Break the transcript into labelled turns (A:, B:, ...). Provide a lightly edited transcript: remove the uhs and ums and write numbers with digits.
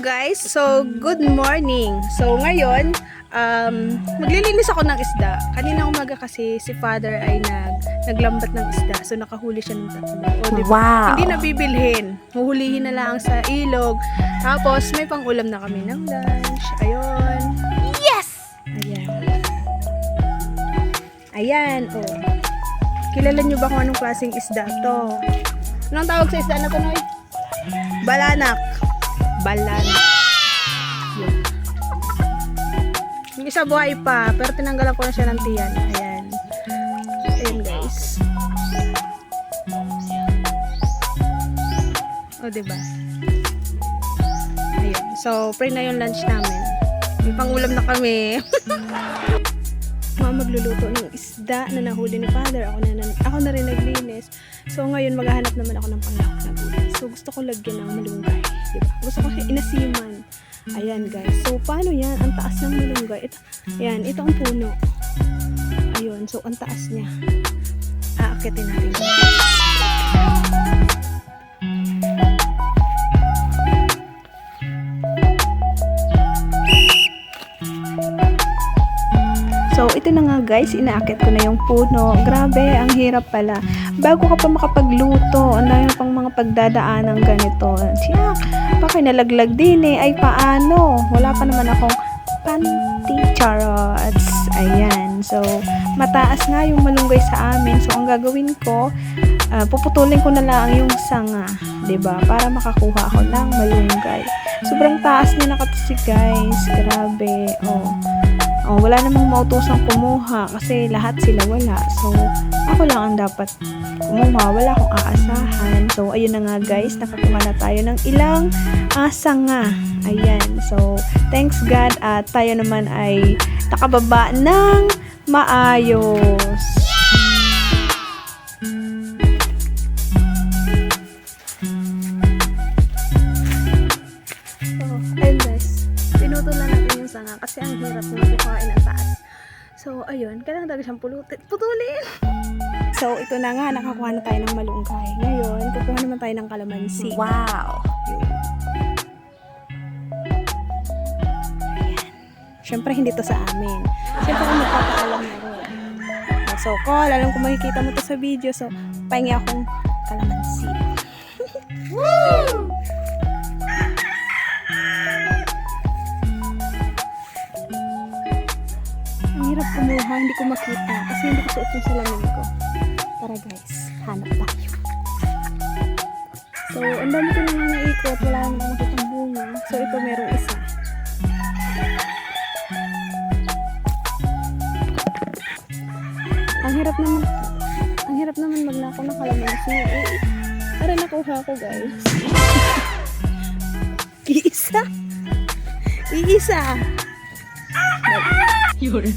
A: guys! So, good morning! So, ngayon, maglilinis ako ng isda. Kanina umaga kasi si father ay naglambat ng isda. So, nakahuli siya ng tatlo. O, diba?
B: Wow!
A: Hindi na bibilhin. Huhulihin na lang sa ilog. Tapos, may pang-ulam na kami ng lunch. Ayun.
B: Yes!
A: Ayan. Ayan, oh. Kilala nyo ba kung anong klaseng isda to? Anong tawag sa isda na to, Noy? Balanak. Balanak. Yun. Yung isa buhay pa, pero tinanggalan ko na siya ng tiyan. Ayan. Ayan, guys. O, diba? Ayan. So, pray na yung lunch namin. May pangulam na kami. Magluluto ng isda na nahuli ni father. Ako na rin naglinis. So, ngayon maghahanap naman ako ng panglahok na gulay. So, gusto ko lagyan ng malunggay. Diba? Gusto ko inasiman. Ayan, guys. So, paano yan? Ang taas ng malunggay. Ayan, ito ang puno. Ayun. So, ang taas niya. Aakitin natin. So, ito na nga guys, inaakit ko na yung puno. Grabe, ang hirap pala. Bago ka pa makapagluto, ang dami pang mga pagdadaan ng ganito. Siya, baka nalaglag din eh. Ay, paano? Wala pa naman akong panty charots. Ayan. So, mataas nga yung malunggay sa amin. So, ang gagawin ko, puputulin ko na lang yung sanga. 'Di ba? Para makakuha ako ng malunggay. Sobrang taas niya nakatisi guys. Grabe. Oh, wala namang mautosang kumuha kasi lahat sila wala. So, ako lang ang dapat kumuha. Wala akong aasahan. So, ayun na nga guys. Nakakuha na tayo ng ilang sanga. Ayan. So, thanks God at tayo naman ay nakababa ng maayos. Sanga kasi ang hirap na kukain ang taas. So, ayun, kailangan talaga siyang putulin. So, ito na nga, nakakuha na tayo ng malunggay. Ngayon, kukuha naman tayo ng kalamansi.
B: Wow!
A: Yun. Ayan. Siyempre, hindi to sa amin. Siyempre, kung magpapaalam na rin. So, call, alam kung makikita mo to sa video. So, pahingi akong kalamansi. Woo! Hirap kumuha, hindi ko makita kasi hindi ko suot yung salamin ko. Tara guys, hanap tayo. So, ang dami ko naman naikot, wala naman makitang bunga. So, ito merong isa. Ang hirap naman magnakaw ng kalamansi. Tara, nakuha ko guys. Iisa. Yun.